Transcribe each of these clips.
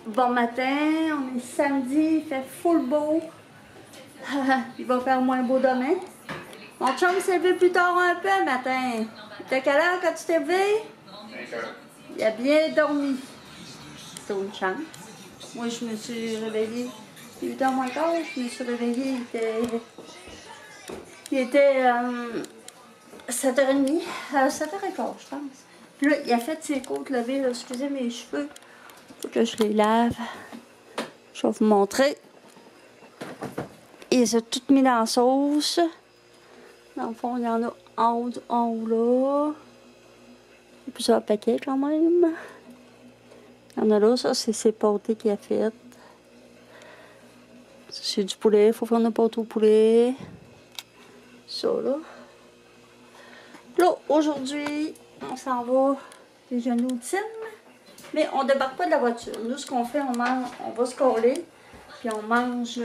Bon matin, on est samedi, il fait full beau. Il va faire moins beau demain. Mon chum s'est levé plus tard un peu le matin. T'as quelle heure quand tu t'es levé? 5 heures. Il a bien dormi. C'est une chance. Moi, je me suis réveillée. 8 h moins quart, je me suis réveillée. Il était 7h30, 7h15, je pense. Puis là, il a fait ses côtes levées, là, excusez mes cheveux. Faut que je les lave. Je vais vous montrer. Il s'est tout mis dans la sauce. Dans le fond, il y en a en haut là. Il y a plusieurs paquets quand même. Il y en a là, ça c'est ses pâtés qu'il a fait. C'est du poulet, il faut faire une pâte au poulet. Ça là. Là, aujourd'hui, on s'en va déjeuner au Tim. Mais on débarque pas de la voiture. Nous, ce qu'on fait, on va se coller. Puis on mange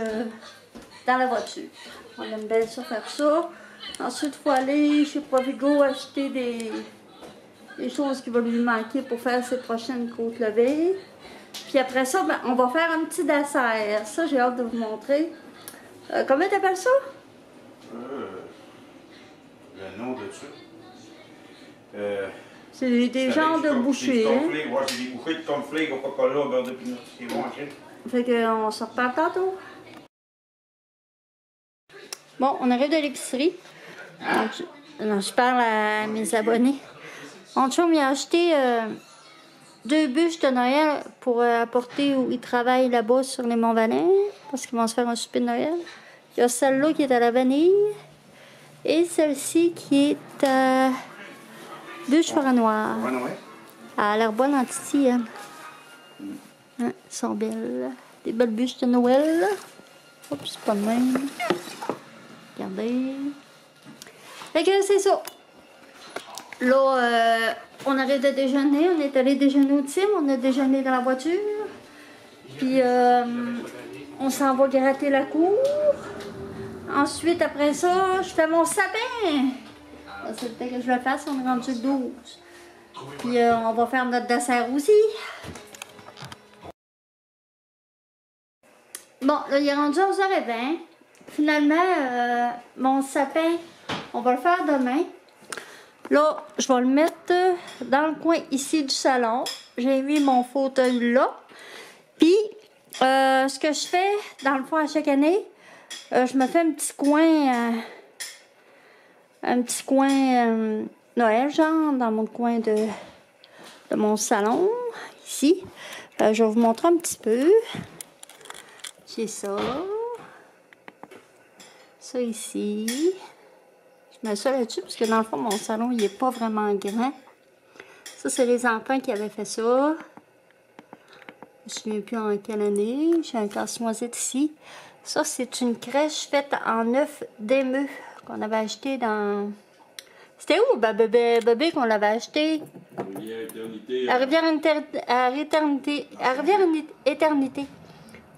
dans la voiture. On aime bien ça, faire ça. Ensuite, il faut aller chez Provigo acheter des choses qui vont lui manquer pour faire ses prochaines côtes levées. Puis après ça, ben, on va faire un petit dessert. Ça, j'ai hâte de vous montrer. Comment t'appelles ça? Le nom de ça. C'est des genres de bouchées. Hein? Ouais, c'est des bouchées de cornflakes au Coca-Cola au beurre de pinot. C'est bon, ok? Fait qu'on se reparle tantôt. Bon, on arrive de l'épicerie. Je parle à mes abonnés. Mon chum il a acheté 2 bûches de Noël pour apporter où ils travaillent là-bas sur les Monts-Valin, parce qu'ils vont se faire un souper de Noël. Il y a celle-là qui est à la vanille et celle-ci qui est à bûche forêt noire. Ouais, ouais. Elle a l'air bonne en titi, elle. Hein, elles sont belles. Des belles bûches de Noël. Oups, c'est pas de même. Regardez. Fait que c'est ça. Là, on arrive de déjeuner. On est allé déjeuner au Tim. On a déjeuné dans la voiture. Puis, on s'en va gratter la cour. Ensuite, après ça, je fais mon sapin. C'est le temps que je le fasse. On est rendu le 12. Puis, on va faire notre dessert aussi. Bon, là, il est rendu 11h20. Finalement, mon sapin, on va le faire demain. Là, je vais le mettre dans le coin ici du salon. J'ai mis mon fauteuil là. Puis, ce que je fais, dans le fond, à chaque année, je me fais un petit coin Noël, genre, dans mon coin de mon salon, ici. Je vais vous montrer un petit peu. J'ai ça. Ça ici. Je mets ça là-dessus parce que dans le fond, mon salon, il n'est pas vraiment grand. Ça, c'est les enfants qui avaient fait ça. Je ne me souviens plus en quelle année. J'ai un casse-noisette ici. Ça, c'est une crèche faite en œuf d'émeu qu'on avait acheté dans... C'était où, bébé, qu'on l'avait acheté? À Rivière-Éternité.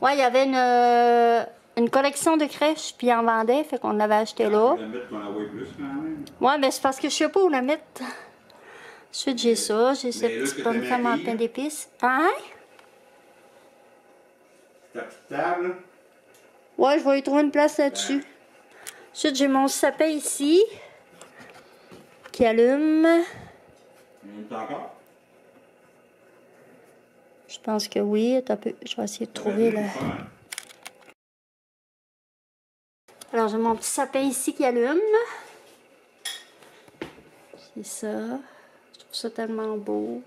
Ouais, il y avait une collection de crèches, puis ils en vendaient, fait qu'on l'avait acheté là. Ouais, mais c'est parce que je sais pas où la mettre. Ensuite, j'ai ça, j'ai cette petite pomme femme en pain d'épices. Hein? Ta petite table. Ouais, je vais y trouver une place là-dessus. Ensuite, j'ai mon sapin ici, qui allume. Encore? Je pense que oui. Attends un peu, je vais essayer de trouver là. Alors, j'ai mon petit sapin ici qui allume. C'est ça. Je trouve ça tellement beau.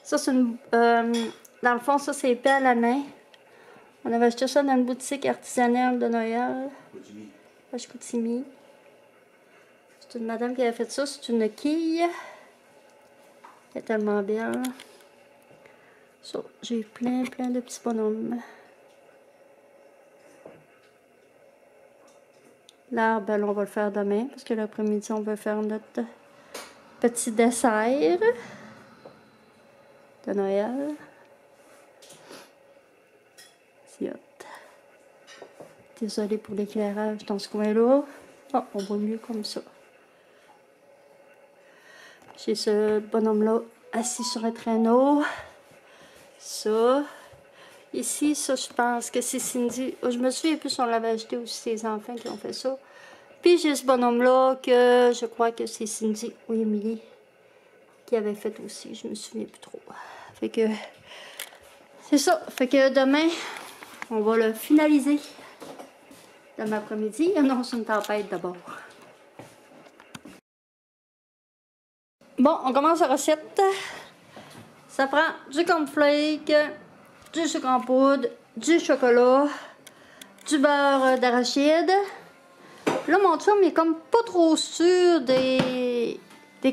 Ça, c'est une... dans le fond, ça, c'est épais à la main. On avait acheté ça dans une boutique artisanale de Noël. À Chicoutimi. C'est une madame qui avait fait ça. C'est une quille. Elle est tellement belle. Ça, j'ai plein de petits bonhommes. L'arbre, ben, on va le faire demain, parce que l'après-midi, on va faire notre petit dessert de Noël. C'est hot. Désolée pour l'éclairage dans ce coin-là. Oh, on voit mieux comme ça. J'ai ce bonhomme-là assis sur un traîneau. Ça. Ici, ça, je pense que c'est Cindy. Je me souviens plus si on l'avait acheté ou si c'est les enfants qui ont fait ça. Puis j'ai ce bonhomme-là que je crois que c'est Cindy ou Emily qui avait fait aussi. Je me souviens plus trop. Fait que c'est ça. Fait que demain, on va le finaliser. Demain après-midi, il annonce une tempête d'abord. Bon, on commence la recette. Ça prend du cornflake, du sucre en poudre, du chocolat, du beurre d'arachide. Là, mon chum, il est comme pas trop sûr des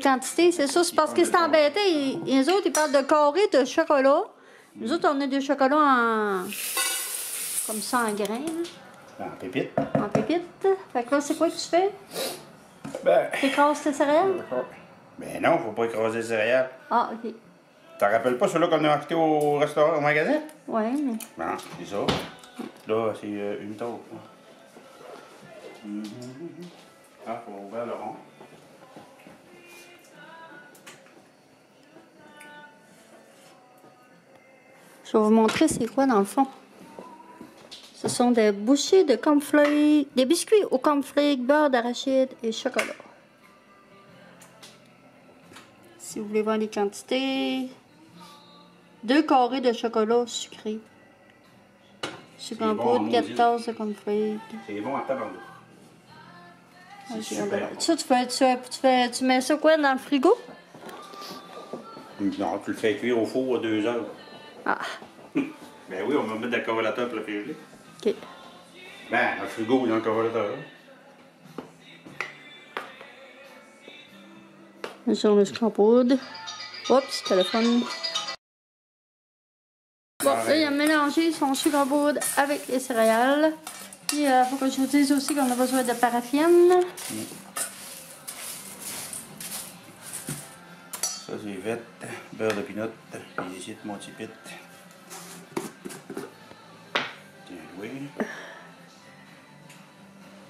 quantités. C'est ça, c'est parce qu'il s'est embêté. Les autres, ils parlent de carrés de chocolat. Nous autres, on a du chocolat en... comme ça, en grains. En pépite. En pépite. Fait que là, c'est quoi que tu fais? Ben... T'écrases tes céréales? Ben non, faut pas écraser les céréales. Ah, OK. T'en rappelles pas celui-là qu'on a acheté au restaurant, au magasin? Ouais, mais... Non, c'est ça. Là, c'est une taupe. Ah, faut ouvrir le rond. Je vais vous montrer c'est quoi dans le fond. Ce sont des bouchées de cornflakes, des biscuits au cornflakes, beurre d'arachide et chocolat. Si vous voulez voir les quantités, 2 carrés de chocolat sucré. Sucre en poudre, 4 tasses de cornflakes. C'est bon à tabarnak. C'est super. Ça, tu mets ça quoi dans le frigo? Non, tu le fais cuire au four à 2 heures. Ah. Ben oui, on va mettre dans le congélateur pour le réfrigérer. OK. Ben, dans le frigo ou dans le congélateur. Sur le sucre en poudre. Oups, téléphone. Bon, là, il a mélangé son sucre en poudre avec les céréales. Puis, il faut que je vous dise aussi qu'on a besoin de paraffine. Ça, c'est vite. Beurre de pinot. Puis ici, mon petit pit. Tiens, oui.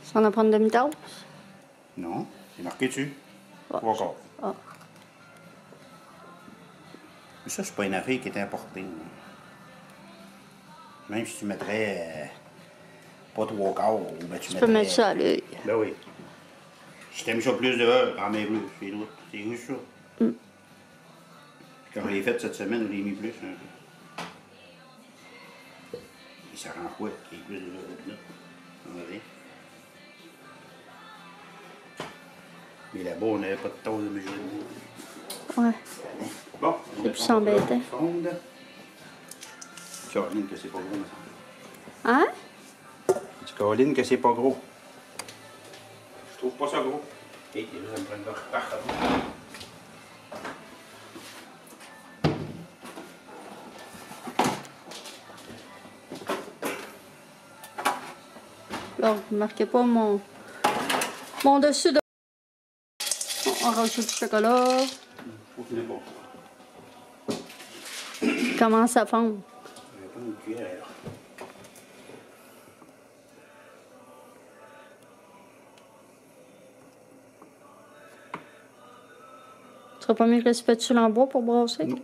Ça en a prendre une demi-tasse? Non, c'est marqué dessus. Ah. 3 quarts. Ah. Mais ça, c'est pas une affaire qui est importée. Même si tu mettrais pas 3 quarts, ben tu peux mettre ça à l'œil. Ben oui. Si t'aimes ça plus de beurre, en mets plus. C'est juste ça. Quand je l'ai fait cette semaine, je l'ai mis plus. Et ça rend quoi qu'il y ait plus de beurre de pinot? Mais là-bas, on n'avait pas de tasse de mesure. Ouais. Bon, c'est plus embêtant. Caroline, que c'est pas gros, ça. Hein? Tu Caroline, que c'est pas gros. Je trouve pas ça gros. Et là, ça me prend une partout. Alors, vous ne marquez pas mon dessus de... On rajoute du chocolat. Faut qu'il n'ait pas. Il commence à fondre. Je vais prendre une cuillère. Tu serais pas mieux que le spatule en bois pour brasser? Non.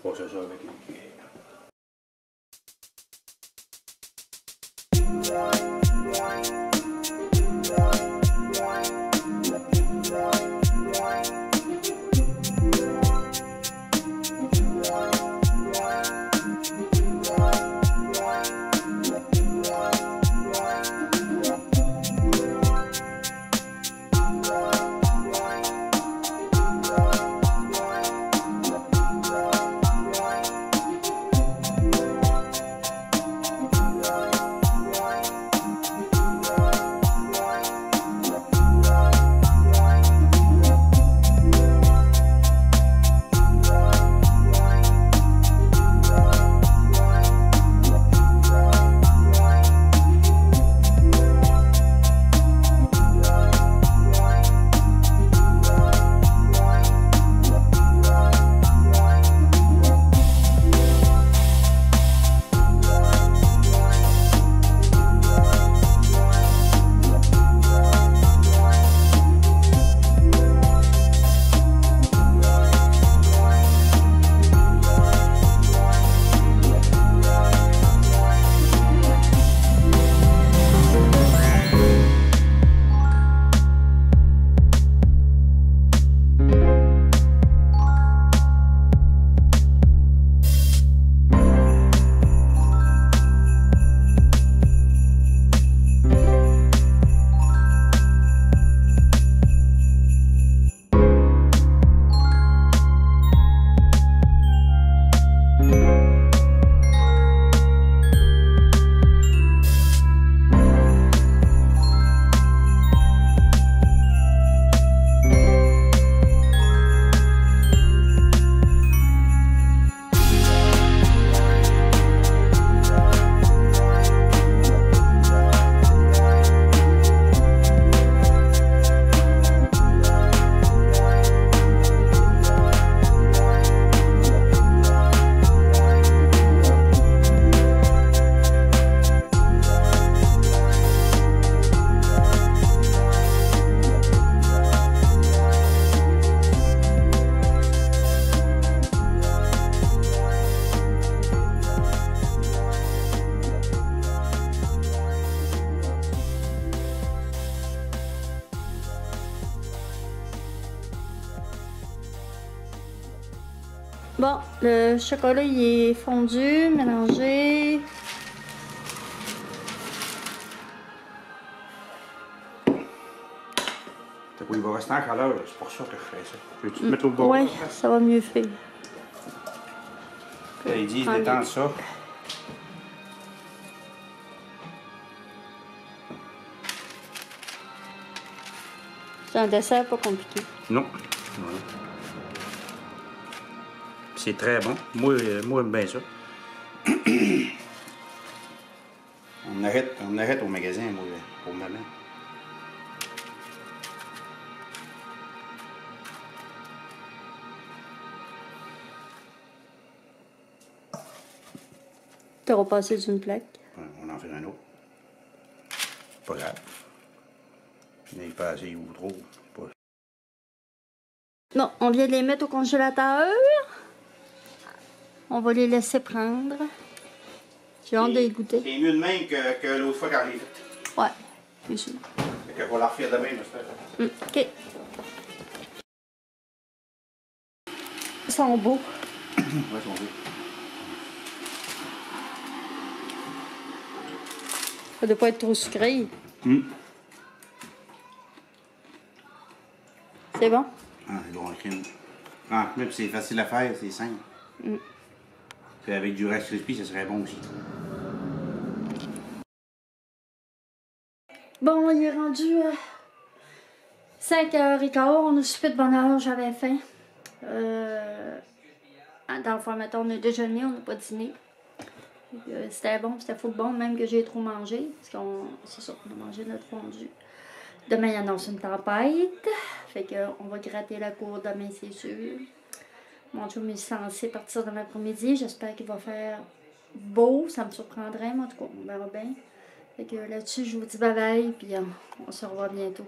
Faut brasser ça avec une cuillère. Bon, le chocolat il est fondu, mélangé. Il va rester en chaleur, c'est pour ça que je fais ça. Peux-tu te mettre au bord? Ouais, ça va mieux faire. Là, ils disent d'étendre ça. C'est un dessert pas compliqué. Non. C'est très bon. Moi j'aime bien ça. on arrête au magasin, moi, pour maman. Tu auras passé d'une plaque. On en fait un autre. Pas grave. Il n'est pas assez ou trop. Pas... Bon, on vient de les mettre au congélateur. On va les laisser prendre. J'ai hâte de les goûter. C'est mieux de même que l'autre fois quand j'ai fait. Ouais, c'est sûr. Fait qu'on va la refaire demain, j'espère. OK. Ils sont beaux. Ouais, ils sont beaux. Ça doit pas être trop sucré. C'est bon? Ah, c'est bon, crème. Ah, même c'est facile à faire, c'est simple. Puis avec du Rice Krispies, ça serait bon aussi. Bon, il est rendu 5h15. On a soupé de bonne heure, j'avais faim. Dans le fond, mettons, on a déjeuné, on n'a pas dîné. C'était bon, c'était full bon, même que j'ai trop mangé. Parce qu'on, c'est ça, on a mangé notre fondu. Demain, il annonce une tempête. Fait qu'on va gratter la cour demain, c'est sûr. Mon chum est censé partir de l'après-midi. J'espère qu'il va faire beau. Ça me surprendrait, mais en tout cas, on verra bien. Fait que là-dessus, je vous dis bye bye, puis on se revoit bientôt.